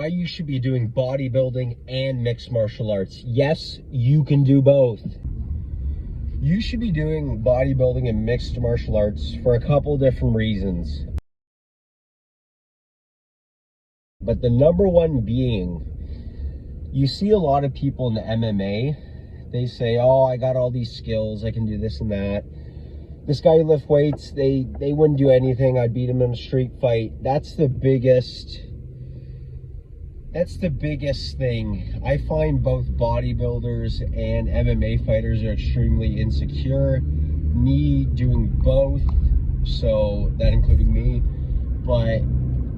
why you should be doing bodybuilding and mixed martial arts. Yes, you can do both. You should be doing bodybuilding and mixed martial arts for a couple different reasons. But the number one being, you see a lot of people in the MMA, they say, oh, I got all these skills, I can do this and that. This guy who lift weights, they wouldn't do anything, I'd beat him in a street fight. That's the biggest thing. I find both bodybuilders and MMA fighters are extremely insecure. Me doing both, so that including me, but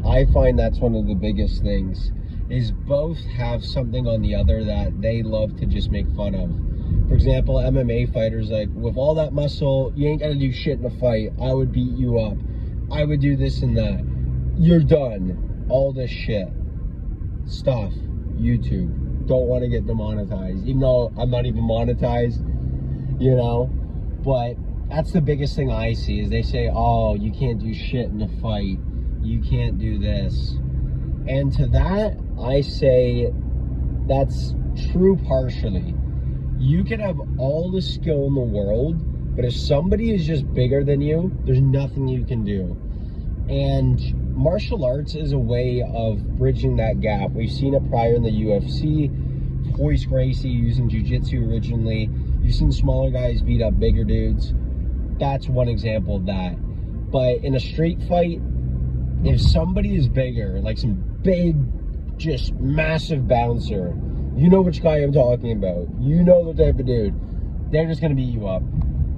I find that's one of the biggest things, is both have something on the other that they love to just make fun of. For example, MMA fighters, like, with all that muscle, you ain't gotta do shit in a fight. I would beat you up. I would do this and that. You're done. All this shit. Stuff. YouTube. Don't want to get demonetized. Even though I'm not even monetized, you know? But that's the biggest thing I see, is they say, oh, you can't do shit in a fight. You can't do this. And to that, I say that's true partially. You can have all the skill in the world, but if somebody is just bigger than you, there's nothing you can do. And martial arts is a way of bridging that gap. We've seen it prior in the UFC. Royce Gracie using jiu-jitsu originally. You've seen smaller guys beat up bigger dudes. That's one example of that. But in a street fight, if somebody is bigger, like some big, just massive bouncer, you know which guy I'm talking about. You know the type of dude. They're just going to beat you up.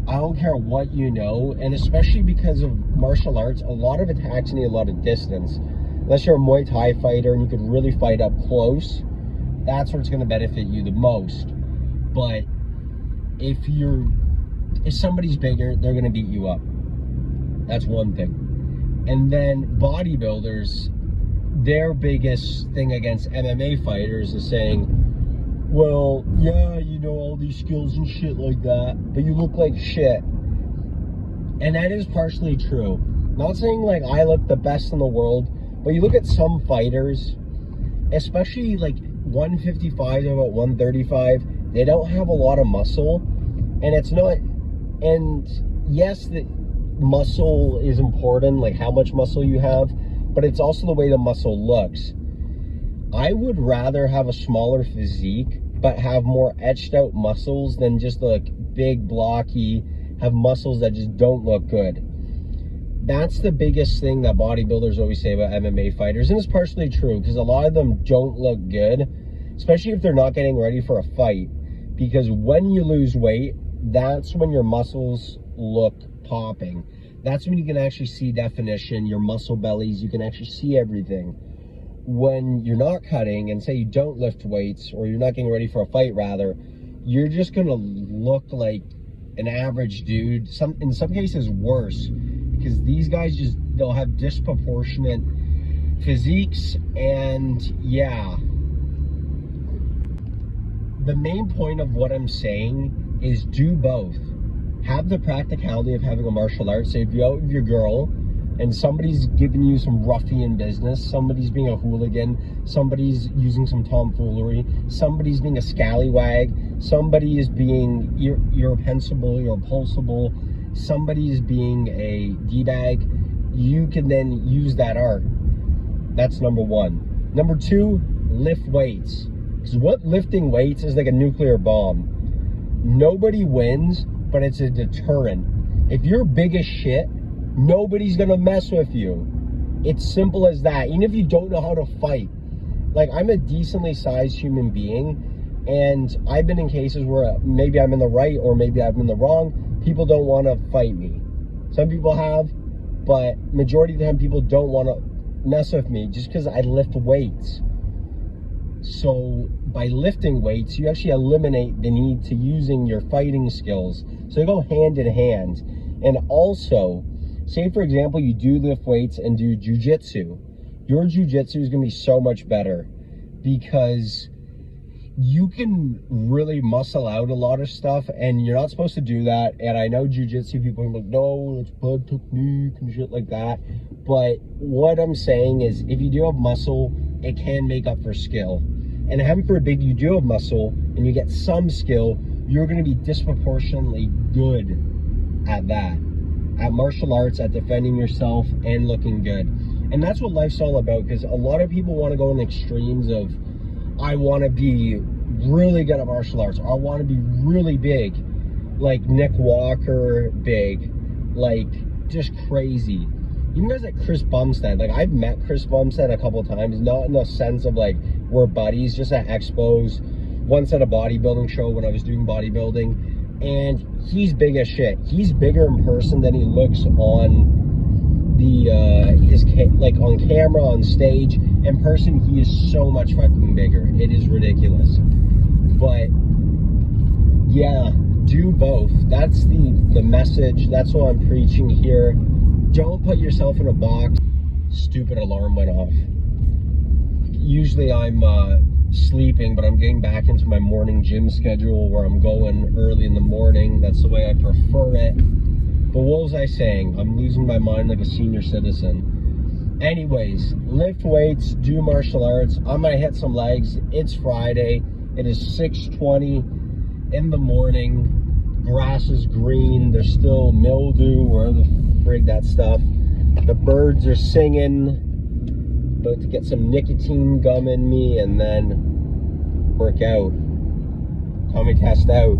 I don't care what you know, and especially because of martial arts, a lot of attacks need a lot of distance. Unless you're a Muay Thai fighter and you could really fight up close, that's what's going to benefit you the most. But if somebody's bigger, they're going to beat you up. That's one thing. And then bodybuilders, their biggest thing against MMA fighters is saying, well, yeah, you know, all these skills and shit like that, but you look like shit. And that is partially true. Not saying like I look the best in the world, but you look at some fighters, especially like 155 to about 135, they don't have a lot of muscle. And it's not, and yes, the muscle is important, like how much muscle you have, but it's also the way the muscle looks. I would rather have a smaller physique, but have more etched out muscles than just like big, blocky, have muscles that just don't look good. That's the biggest thing that bodybuilders always say about MMA fighters, and it's partially true, because a lot of them don't look good, especially if they're not getting ready for a fight, because when you lose weight, that's when your muscles look popping. That's when you can actually see definition, your muscle bellies, you can actually see everything. When you're not cutting, and say you don't lift weights, or you're not getting ready for a fight rather, you're just gonna look like an average dude, in some cases worse, because these guys they'll have disproportionate physiques. And yeah, the main point of what I'm saying is do both. Have the practicality of having a martial arts. Say if you're out with your girl and somebody's giving you some ruffian business, somebody's being a hooligan, somebody's using some tomfoolery, somebody's being a scallywag, somebody is being irrepressible, irrepulsible, somebody is being a D-bag, you can then use that art. That's number one. Number two, lift weights. Because what lifting weights is like a nuclear bomb. Nobody wins, but it's a deterrent. If you're big as shit, nobody's gonna mess with you. It's simple as that. Even if you don't know how to fight. Like, I'm a decently sized human being, and I've been in cases where maybe I'm in the right or maybe I'm in the wrong. People don't want to fight me. Some people have, but majority of the time people don't want to mess with me just because I lift weights. So by lifting weights, you actually eliminate the need to using your fighting skills. So they go hand in hand. And also, say for example, you do lift weights and do jiu-jitsu. Your jiu-jitsu is going to be so much better because you can really muscle out a lot of stuff, and you're not supposed to do that. And I know jiu-jitsu people are like, no, it's bad technique and shit like that. But what I'm saying is, if you do have muscle, it can make up for skill. And heaven forbid you do have muscle and you get some skill, you're going to be disproportionately good at that. At martial arts, at defending yourself and looking good. And that's what life's all about, because a lot of people want to go in extremes of, I want to be really good at martial arts, or I want to be really big, like Nick Walker big, like just crazy. Even guys like Chris Bumstead, like I've met Chris Bumstead a couple times, not in the sense of like we're buddies, just at expos, once at a bodybuilding show when I was doing bodybuilding, and he's big as shit. He's bigger in person than he looks on the like on camera, on stage. In person, he is so much fucking bigger. It is ridiculous. But yeah, do both. That's the message. That's what I'm preaching here. Don't put yourself in a box. Stupid alarm went off. Usually I'm sleeping, but I'm getting back into my morning gym schedule where I'm going early in the morning. That's the way I prefer it. But what was I saying? I'm losing my mind like a senior citizen. Anyways, lift weights, do martial arts. I'm gonna hit some legs. It's Friday. It is 6:20 in the morning. Grass is green. There's still mildew, where the frig that stuff. The birds are singing. About to get some nicotine gum in me and then work out. Tummy test out.